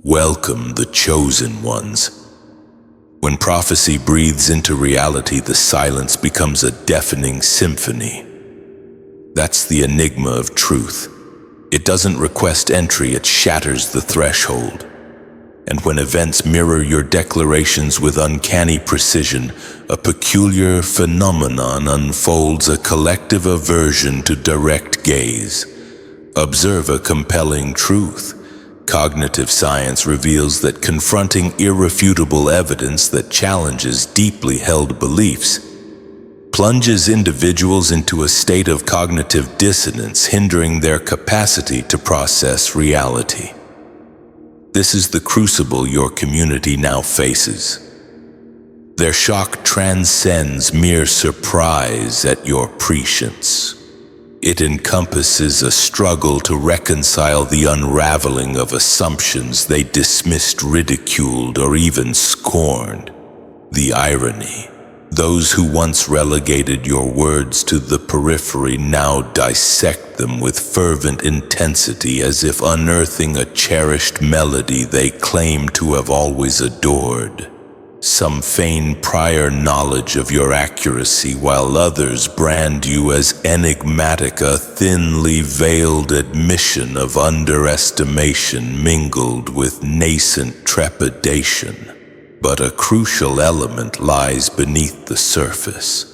Welcome the chosen ones. When prophecy breathes into reality, the silence becomes a deafening symphony. That's the enigma of truth. It doesn't request entry, it shatters the threshold. And when events mirror your declarations with uncanny precision, a peculiar phenomenon unfolds, a collective aversion to direct gaze. Observe a compelling truth. Cognitive science reveals that confronting irrefutable evidence that challenges deeply held beliefs plunges individuals into a state of cognitive dissonance, hindering their capacity to process reality. This is the crucible your community now faces. Their shock transcends mere surprise at your prescience. It encompasses a struggle to reconcile the unraveling of assumptions they dismissed, ridiculed, or even scorned. The irony: those who once relegated your words to the periphery now dissect them with fervent intensity, as if unearthing a cherished melody they claim to have always adored. Some feign prior knowledge of your accuracy, while others brand you as enigmatic, a thinly veiled admission of underestimation mingled with nascent trepidation. But a crucial element lies beneath the surface.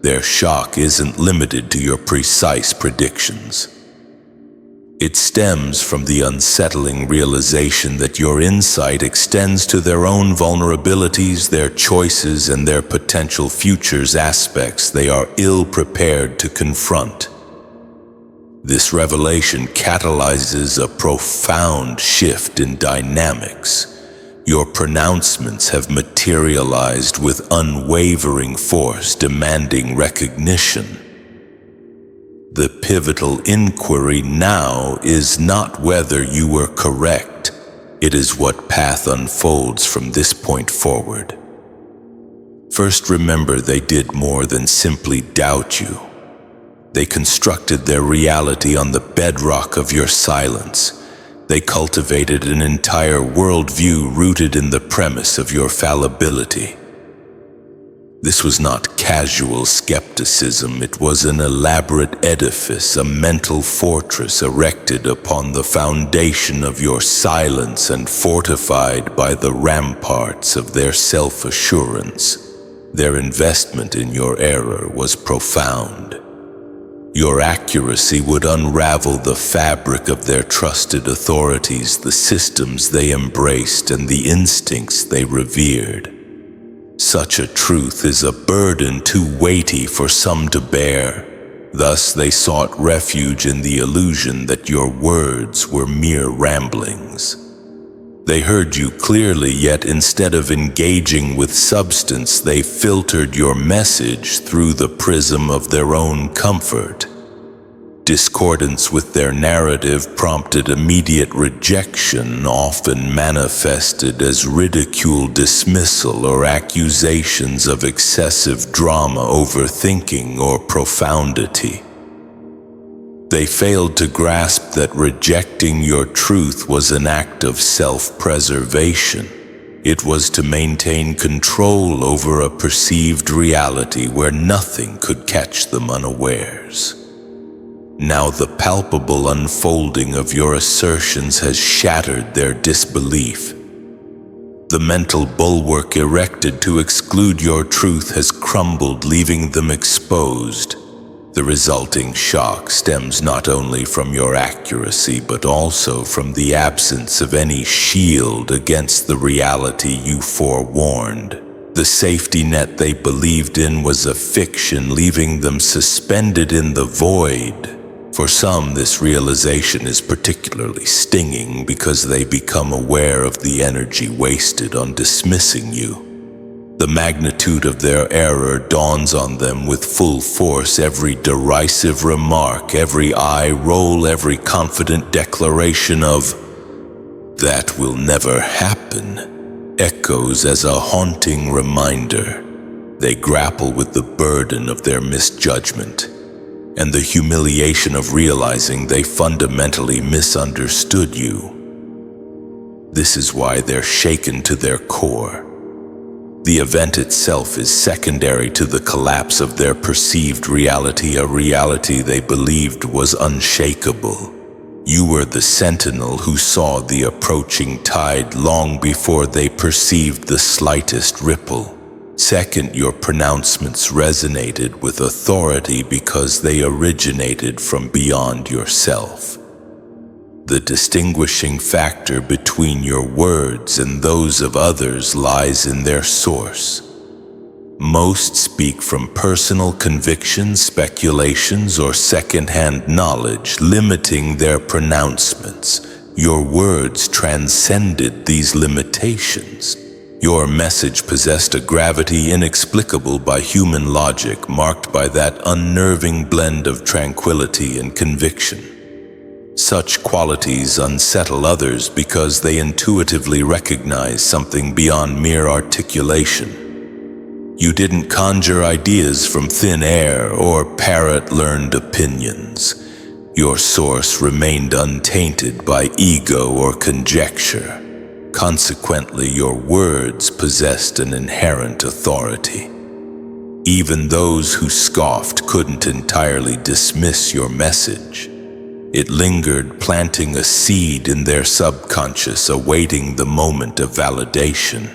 Their shock isn't limited to your precise predictions. It stems from the unsettling realization that your insight extends to their own vulnerabilities, their choices, and their potential futures, aspects they are ill-prepared to confront. This revelation catalyzes a profound shift in dynamics. Your pronouncements have materialized with unwavering force, demanding recognition. The pivotal inquiry now is not whether you were correct. It is what path unfolds from this point forward. First, remember, they did more than simply doubt you. They constructed their reality on the bedrock of your silence. They cultivated an entire worldview rooted in the premise of your fallibility. This was not casual skepticism. It was an elaborate edifice, a mental fortress erected upon the foundation of your silence and fortified by the ramparts of their self-assurance. Their investment in your error was profound. Your accuracy would unravel the fabric of their trusted authorities, the systems they embraced, and the instincts they revered. Such a truth is a burden too weighty for some to bear. Thus they sought refuge in the illusion that your words were mere ramblings. They heard you clearly, yet instead of engaging with substance, they filtered your message through the prism of their own comfort. Discordance with their narrative prompted immediate rejection, often manifested as ridicule, dismissal, or accusations of excessive drama, overthinking, or profundity. They failed to grasp that rejecting your truth was an act of self-preservation. It was to maintain control over a perceived reality where nothing could catch them unawares. Now the palpable unfolding of your assertions has shattered their disbelief. The mental bulwark erected to exclude your truth has crumbled, leaving them exposed. The resulting shock stems not only from your accuracy, but also from the absence of any shield against the reality you forewarned. The safety net they believed in was a fiction, leaving them suspended in the void. For some, this realization is particularly stinging because they become aware of the energy wasted on dismissing you. The magnitude of their error dawns on them with full force. Every derisive remark, every eye roll, every confident declaration of "that will never happen" echoes as a haunting reminder. They grapple with the burden of their misjudgment and the humiliation of realizing they fundamentally misunderstood you. This is why they're shaken to their core. The event itself is secondary to the collapse of their perceived reality, a reality they believed was unshakable. You were the sentinel who saw the approaching tide long before they perceived the slightest ripple. Second, your pronouncements resonated with authority because they originated from beyond yourself. The distinguishing factor between your words and those of others lies in their source. Most speak from personal convictions, speculations, or second-hand knowledge, limiting their pronouncements. Your words transcended these limitations. Your message possessed a gravity inexplicable by human logic, marked by that unnerving blend of tranquility and conviction. Such qualities unsettle others because they intuitively recognize something beyond mere articulation. You didn't conjure ideas from thin air or parrot learned opinions. Your source remained untainted by ego or conjecture. Consequently, your words possessed an inherent authority. Even those who scoffed couldn't entirely dismiss your message. It lingered, planting a seed in their subconscious, awaiting the moment of validation.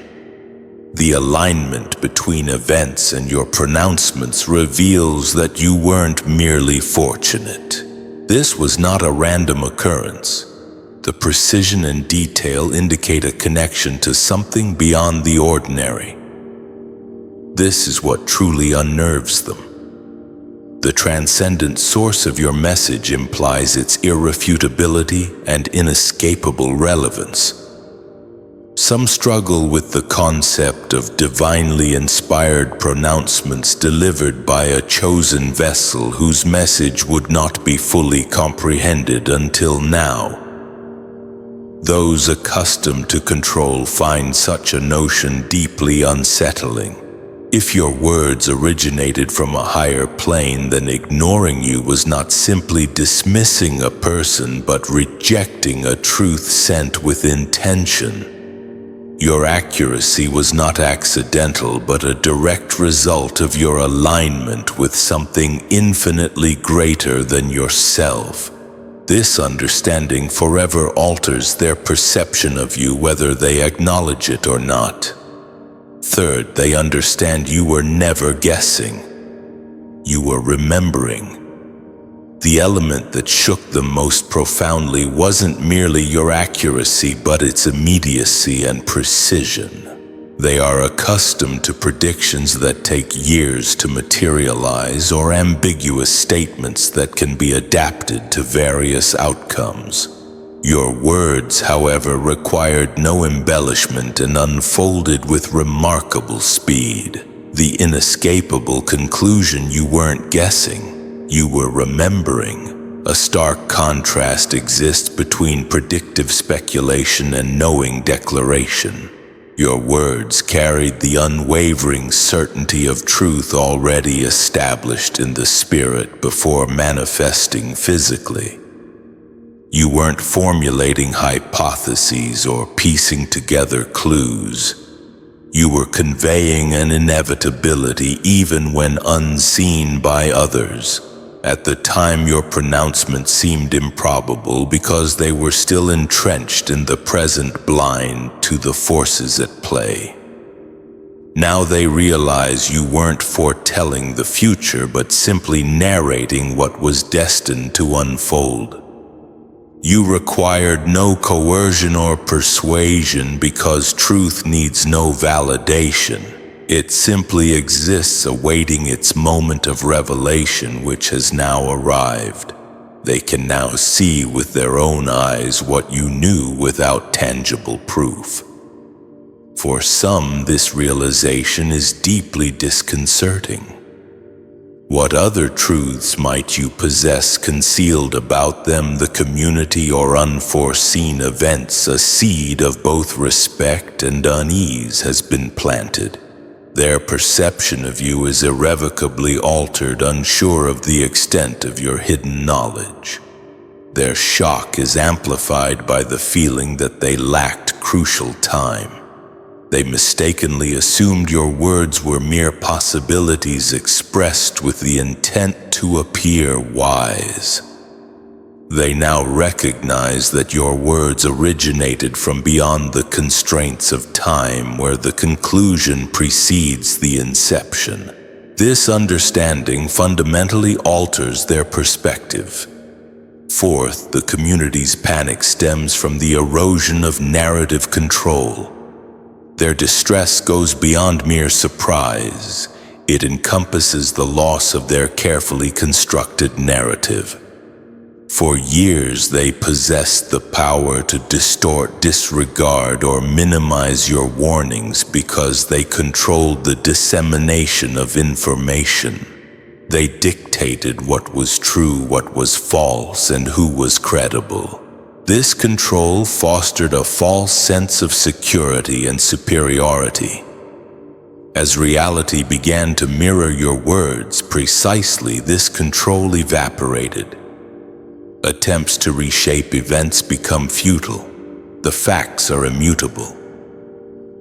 The alignment between events and your pronouncements reveals that you weren't merely fortunate. This was not a random occurrence. The precision and detail indicate a connection to something beyond the ordinary. This is what truly unnerves them. The transcendent source of your message implies its irrefutability and inescapable relevance. Some struggle with the concept of divinely inspired pronouncements delivered by a chosen vessel whose message would not be fully comprehended until now. Those accustomed to control find such a notion deeply unsettling. If your words originated from a higher plane, then ignoring you was not simply dismissing a person but rejecting a truth sent with intention. Your accuracy was not accidental but a direct result of your alignment with something infinitely greater than yourself. This understanding forever alters their perception of you, whether they acknowledge it or not. Third, they understand you were never guessing. You were remembering. The element that shook them most profoundly wasn't merely your accuracy, but its immediacy and precision. They are accustomed to predictions that take years to materialize, or ambiguous statements that can be adapted to various outcomes. Your words, however, required no embellishment and unfolded with remarkable speed. The inescapable conclusion: you weren't guessing, you were remembering. A stark contrast exists between predictive speculation and knowing declaration. Your words carried the unwavering certainty of truth already established in the spirit before manifesting physically. You weren't formulating hypotheses or piecing together clues. You were conveying an inevitability even when unseen by others. At the time, your pronouncements seemed improbable because they were still entrenched in the present, blind to the forces at play. Now they realize you weren't foretelling the future, but simply narrating what was destined to unfold. You required no coercion or persuasion because truth needs no validation. It simply exists awaiting its moment of revelation, which has now arrived. They can now see with their own eyes what you knew without tangible proof. For some, this realization is deeply disconcerting. What other truths might you possess concealed about them, the community or unforeseen events? A seed of both respect and unease has been planted. Their perception of you is irrevocably altered, unsure of the extent of your hidden knowledge. Their shock is amplified by the feeling that they lacked crucial time. They mistakenly assumed your words were mere possibilities expressed with the intent to appear wise. They now recognize that your words originated from beyond the constraints of time, where the conclusion precedes the inception. This understanding fundamentally alters their perspective. Fourth, the community's panic stems from the erosion of narrative control. Their distress goes beyond mere surprise. It encompasses the loss of their carefully constructed narrative. For years, they possessed the power to distort, disregard, or minimize your warnings because they controlled the dissemination of information. They dictated what was true, what was false, and who was credible. This control fostered a false sense of security and superiority. As reality began to mirror your words precisely, this control evaporated. Attempts to reshape events become futile. The facts are immutable.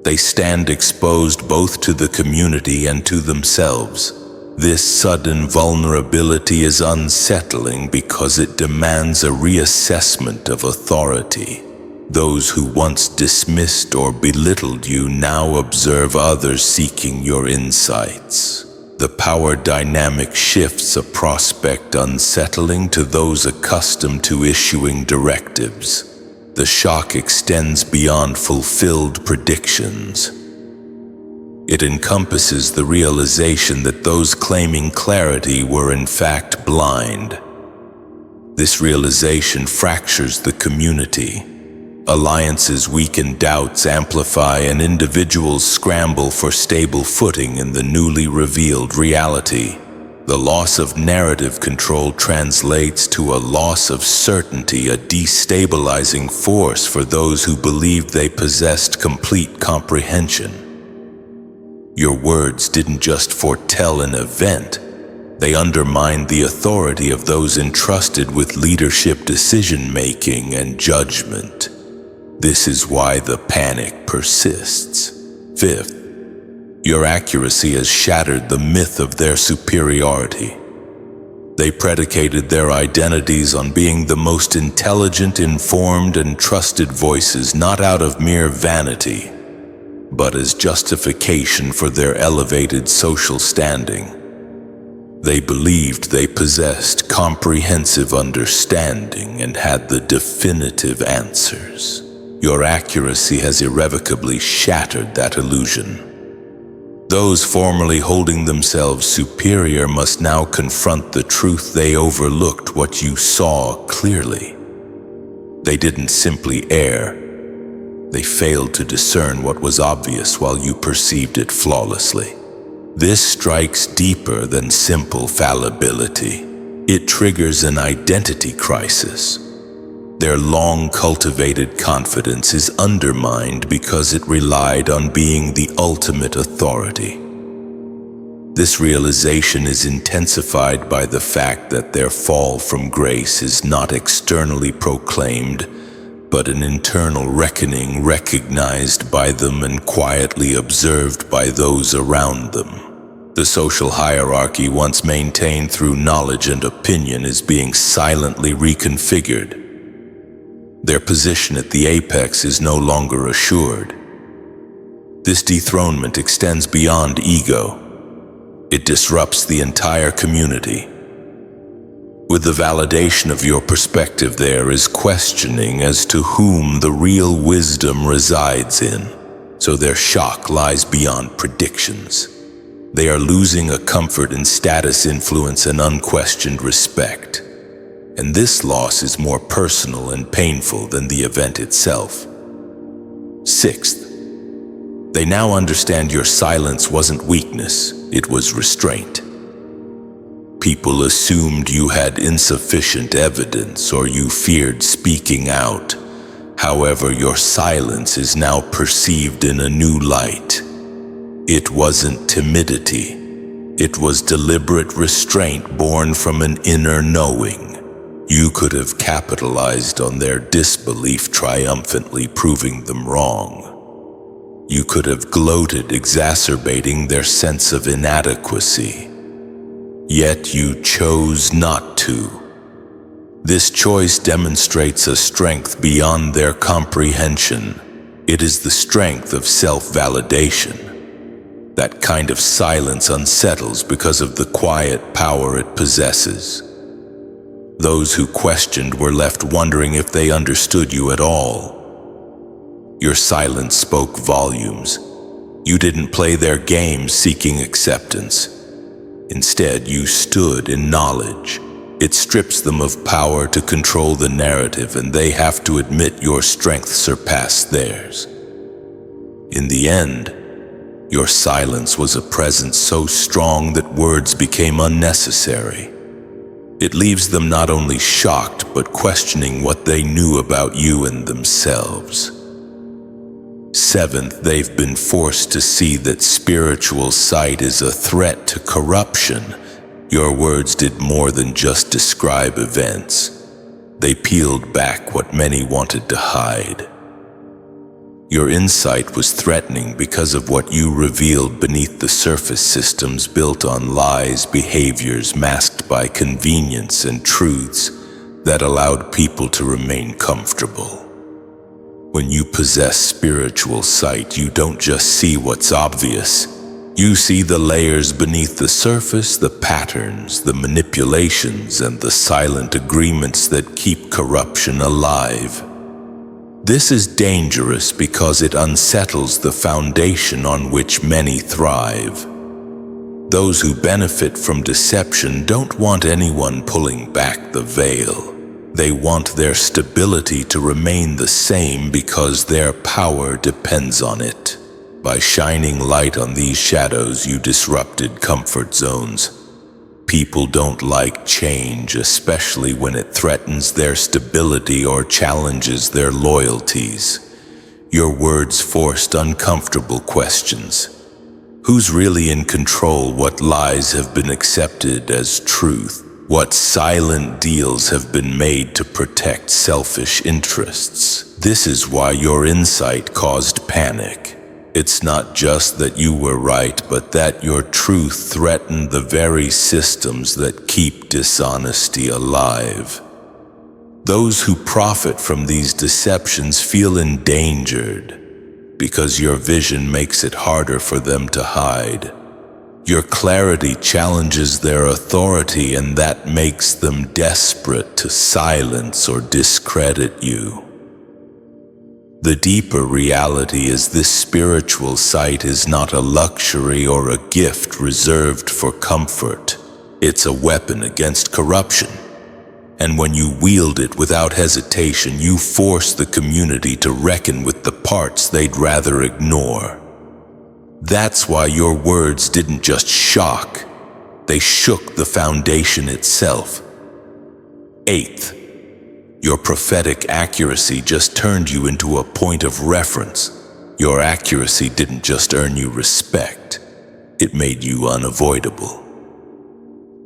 They stand exposed both to the community and to themselves. This sudden vulnerability is unsettling because it demands a reassessment of authority. Those who once dismissed or belittled you now observe others seeking your insights. The power dynamic shifts, a prospect unsettling to those accustomed to issuing directives. The shock extends beyond fulfilled predictions. It encompasses the realization that those claiming clarity were in fact blind. This realization fractures the community. Alliances weaken, doubts amplify, and individuals scramble for stable footing in the newly revealed reality. The loss of narrative control translates to a loss of certainty, a destabilizing force for those who believed they possessed complete comprehension. Your words didn't just foretell an event, they undermined the authority of those entrusted with leadership, decision-making, and judgment. This is why the panic persists. Fifth, your accuracy has shattered the myth of their superiority. They predicated their identities on being the most intelligent, informed, and trusted voices, not out of mere vanity, but as justification for their elevated social standing. They believed they possessed comprehensive understanding and had the definitive answers. Your accuracy has irrevocably shattered that illusion. Those formerly holding themselves superior must now confront the truth they overlooked, what you saw clearly. They didn't simply err. They failed to discern what was obvious while you perceived it flawlessly. This strikes deeper than simple fallibility. It triggers an identity crisis. Their long-cultivated confidence is undermined because it relied on being the ultimate authority. This realization is intensified by the fact that their fall from grace is not externally proclaimed, but an internal reckoning recognized by them and quietly observed by those around them. The social hierarchy once maintained through knowledge and opinion is being silently reconfigured. Their position at the apex is no longer assured. This dethronement extends beyond ego. It disrupts the entire community. With the validation of your perspective, there is questioning as to whom the real wisdom resides in, so their shock lies beyond predictions. They are losing a comfort in status, influence, and unquestioned respect. And this loss is more personal and painful than the event itself. Sixth, they now understand your silence wasn't weakness, it was restraint. People assumed you had insufficient evidence or you feared speaking out. However, your silence is now perceived in a new light. It wasn't timidity. It was deliberate restraint born from an inner knowing. You could have capitalized on their disbelief, triumphantly proving them wrong. You could have gloated, exacerbating their sense of inadequacy. Yet you chose not to. This choice demonstrates a strength beyond their comprehension. It is the strength of self-validation. That kind of silence unsettles because of the quiet power it possesses. Those who questioned were left wondering if they understood you at all. Your silence spoke volumes. You didn't play their game seeking acceptance. Instead, you stood in knowledge. It strips them of power to control the narrative, and they have to admit your strength surpassed theirs. In the end, your silence was a presence so strong that words became unnecessary. It leaves them not only shocked, but questioning what they knew about you and themselves. Seventh, they've been forced to see that spiritual sight is a threat to corruption. Your words did more than just describe events. They peeled back what many wanted to hide. Your insight was threatening because of what you revealed beneath the surface, systems built on lies, behaviors masked by convenience, and truths that allowed people to remain comfortable. When you possess spiritual sight, you don't just see what's obvious. You see the layers beneath the surface, the patterns, the manipulations, and the silent agreements that keep corruption alive. This is dangerous because it unsettles the foundation on which many thrive. Those who benefit from deception don't want anyone pulling back the veil. They want their stability to remain the same because their power depends on it. By shining light on these shadows, you disrupted comfort zones. People don't like change, especially when it threatens their stability or challenges their loyalties. Your words forced uncomfortable questions. Who's really in control? What lies have been accepted as truth? What silent deals have been made to protect selfish interests? This is why your insight caused panic. It's not just that you were right, but that your truth threatened the very systems that keep dishonesty alive. Those who profit from these deceptions feel endangered because your vision makes it harder for them to hide. Your clarity challenges their authority, and that makes them desperate to silence or discredit you. The deeper reality is this: spiritual sight is not a luxury or a gift reserved for comfort. It's a weapon against corruption. And when you wield it without hesitation, you force the community to reckon with the parts they'd rather ignore. That's why your words didn't just shock, they shook the foundation itself. Eighth, your prophetic accuracy just turned you into a point of reference. Your accuracy didn't just earn you respect, it made you unavoidable.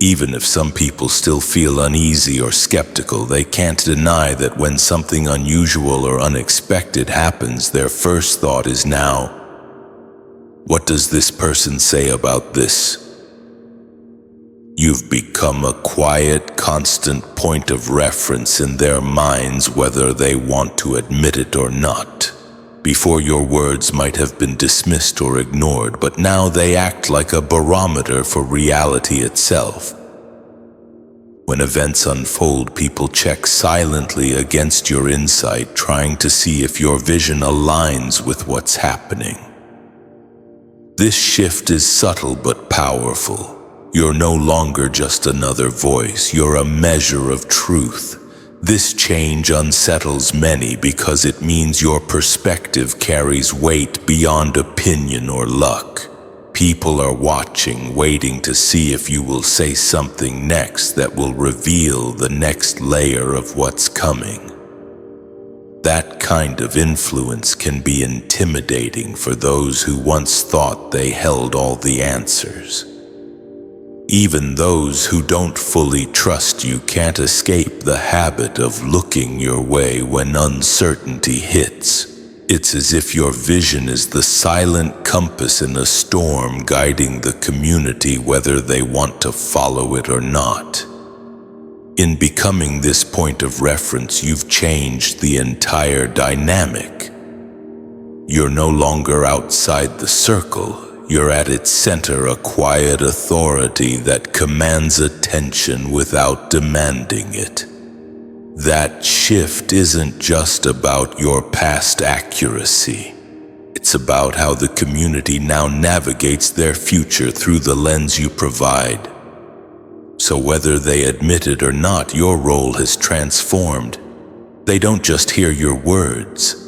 Even if some people still feel uneasy or skeptical, they can't deny that when something unusual or unexpected happens, their first thought is now, what does this person say about this? You've become a quiet, constant point of reference in their minds, whether they want to admit it or not. Before, your words might have been dismissed or ignored, but now they act like a barometer for reality itself. When events unfold, people check silently against your insight, trying to see if your vision aligns with what's happening. This shift is subtle but powerful. You're no longer just another voice, you're a measure of truth. This change unsettles many because it means your perspective carries weight beyond opinion or luck. People are watching, waiting to see if you will say something next that will reveal the next layer of what's coming. That kind of influence can be intimidating for those who once thought they held all the answers. Even those who don't fully trust you can't escape the habit of looking your way when uncertainty hits. It's as if your vision is the silent compass in a storm guiding the community whether they want to follow it or not. In becoming this point of reference, you've changed the entire dynamic. You're no longer outside the circle. You're at its center, a quiet authority that commands attention without demanding it. That shift isn't just about your past accuracy. It's about how the community now navigates their future through the lens you provide. So whether they admit it or not, your role has transformed. They don't just hear your words.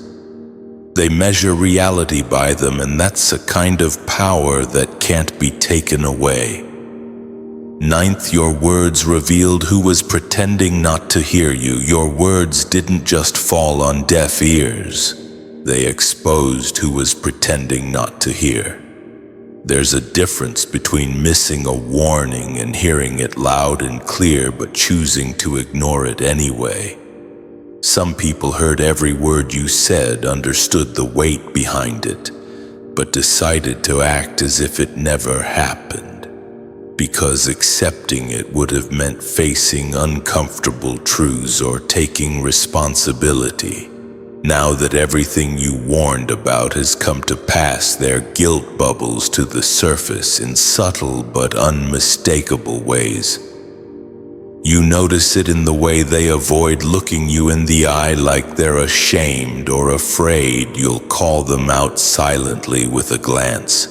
They measure reality by them, and that's a kind of power that can't be taken away. Ninth, your words revealed who was pretending not to hear you. Your words didn't just fall on deaf ears. They exposed who was pretending not to hear. There's a difference between missing a warning and hearing it loud and clear but choosing to ignore it anyway. Some people heard every word you said, understood the weight behind it, but decided to act as if it never happened, because accepting it would have meant facing uncomfortable truths or taking responsibility. Now that everything you warned about has come to pass, their guilt bubbles to the surface in subtle but unmistakable ways. You notice it in the way they avoid looking you in the eye, like they're ashamed or afraid you'll call them out silently with a glance.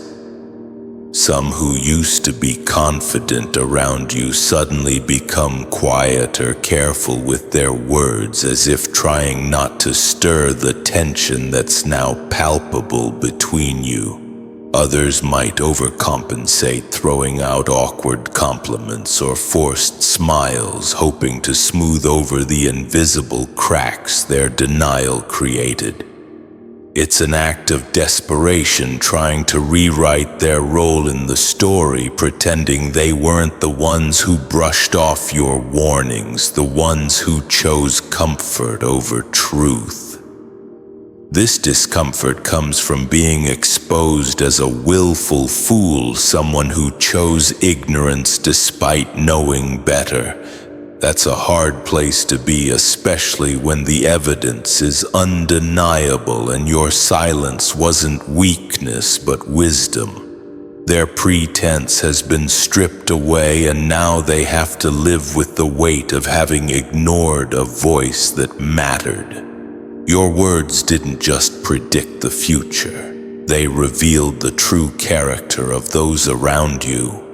Some who used to be confident around you suddenly become quieter, careful with their words, as if trying not to stir the tension that's now palpable between you. Others might overcompensate, throwing out awkward compliments or forced smiles, hoping to smooth over the invisible cracks their denial created. It's an act of desperation, trying to rewrite their role in the story, pretending they weren't the ones who brushed off your warnings, the ones who chose comfort over truth. This discomfort comes from being exposed as a willful fool, someone who chose ignorance despite knowing better. That's a hard place to be, especially when the evidence is undeniable and your silence wasn't weakness but wisdom. Their pretense has been stripped away, and now they have to live with the weight of having ignored a voice that mattered. Your words didn't just predict the future. They revealed the true character of those around you.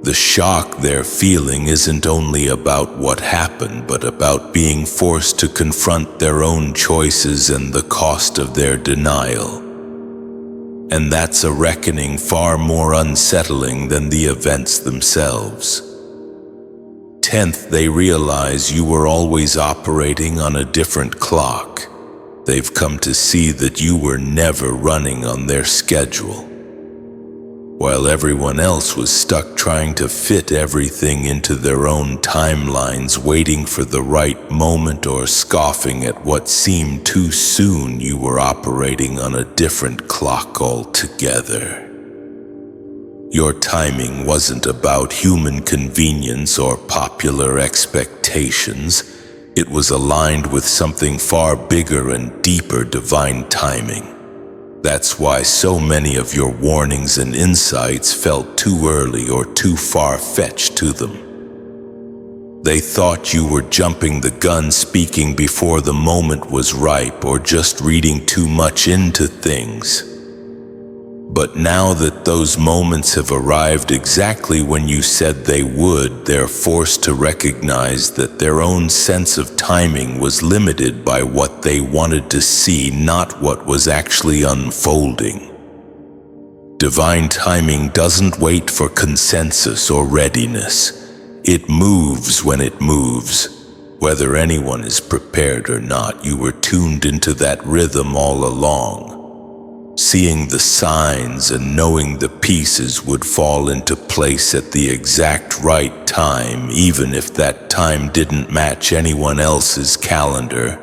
The shock they're feeling isn't only about what happened, but about being forced to confront their own choices and the cost of their denial. And that's a reckoning far more unsettling than the events themselves. 10th, they realize you were always operating on a different clock. They've come to see that you were never running on their schedule. While everyone else was stuck trying to fit everything into their own timelines, waiting for the right moment or scoffing at what seemed too soon, you were operating on a different clock altogether. Your timing wasn't about human convenience or popular expectations. It was aligned with something far bigger and deeper: divine timing. That's why so many of your warnings and insights felt too early or too far-fetched to them. They thought you were jumping the gun, speaking before the moment was ripe, or just reading too much into things. But now that those moments have arrived exactly when you said they would, they're forced to recognize that their own sense of timing was limited by what they wanted to see, not what was actually unfolding. Divine timing doesn't wait for consensus or readiness. It moves when it moves. Whether anyone is prepared or not, you were tuned into that rhythm all along. seeing the signs and knowing the pieces would fall into place at the exact right time, even if that time didn't match anyone else's calendar.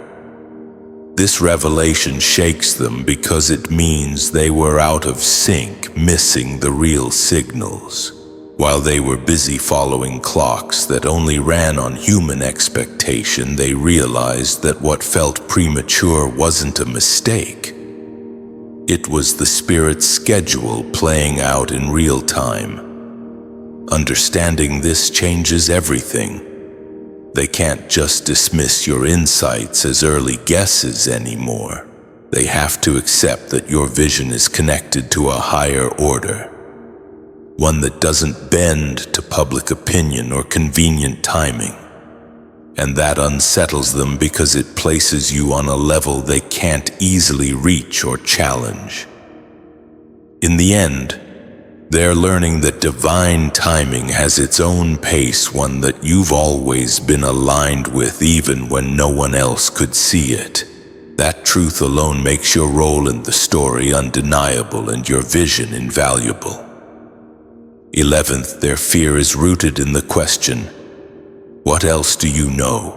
This revelation shakes them because it means they were out of sync, missing the real signals. While they were busy following clocks that only ran on human expectation, they realized that what felt premature wasn't a mistake. It was the spirit's schedule playing out in real time. Understanding this changes everything. They can't just dismiss your insights as early guesses anymore. They have to accept that your vision is connected to a higher order, one that doesn't bend to public opinion or convenient timing. And that unsettles them because it places you on a level they can't easily reach or challenge. In the end, they're learning that divine timing has its own pace, one that you've always been aligned with even when no one else could see it. That truth alone makes your role in the story undeniable and your vision invaluable. 11th, their fear is rooted in the question, what else do you know?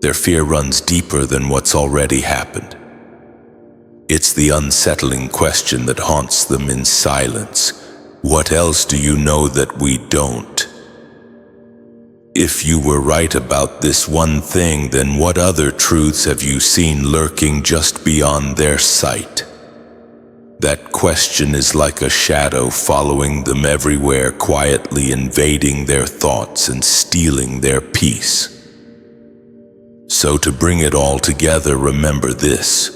Their fear runs deeper than what's already happened. It's the unsettling question that haunts them in silence. What else do you know that we don't? If you were right about this one thing, then what other truths have you seen lurking just beyond their sight? That question is like a shadow following them everywhere, quietly invading their thoughts and stealing their peace. So to bring it all together, remember this.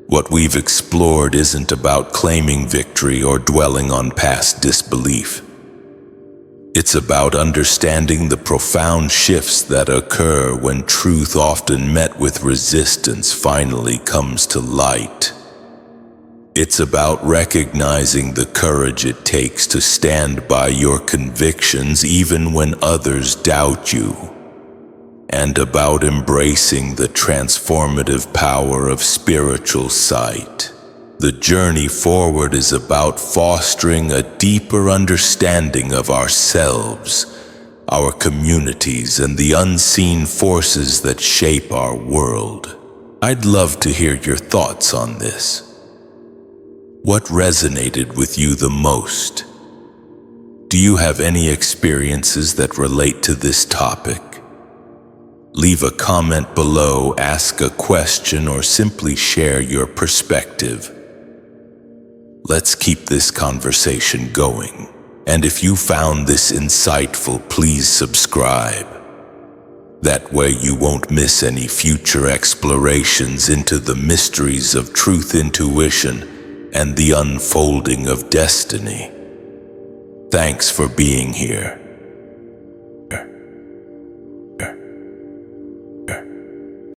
What we've explored isn't about claiming victory or dwelling on past disbelief. It's about understanding the profound shifts that occur when truth, often met with resistance, finally comes to light. It's about recognizing the courage it takes to stand by your convictions even when others doubt you, and about embracing the transformative power of spiritual sight. The journey forward is about fostering a deeper understanding of ourselves, our communities, and the unseen forces that shape our world. I'd love to hear your thoughts on this. What resonated with you the most? Do you have any experiences that relate to this topic? Leave a comment below, ask a question, or simply share your perspective. Let's keep this conversation going. And if you found this insightful, please subscribe. That way you won't miss any future explorations into the mysteries of truth, intuition, and the unfolding of destiny. Thanks for being here.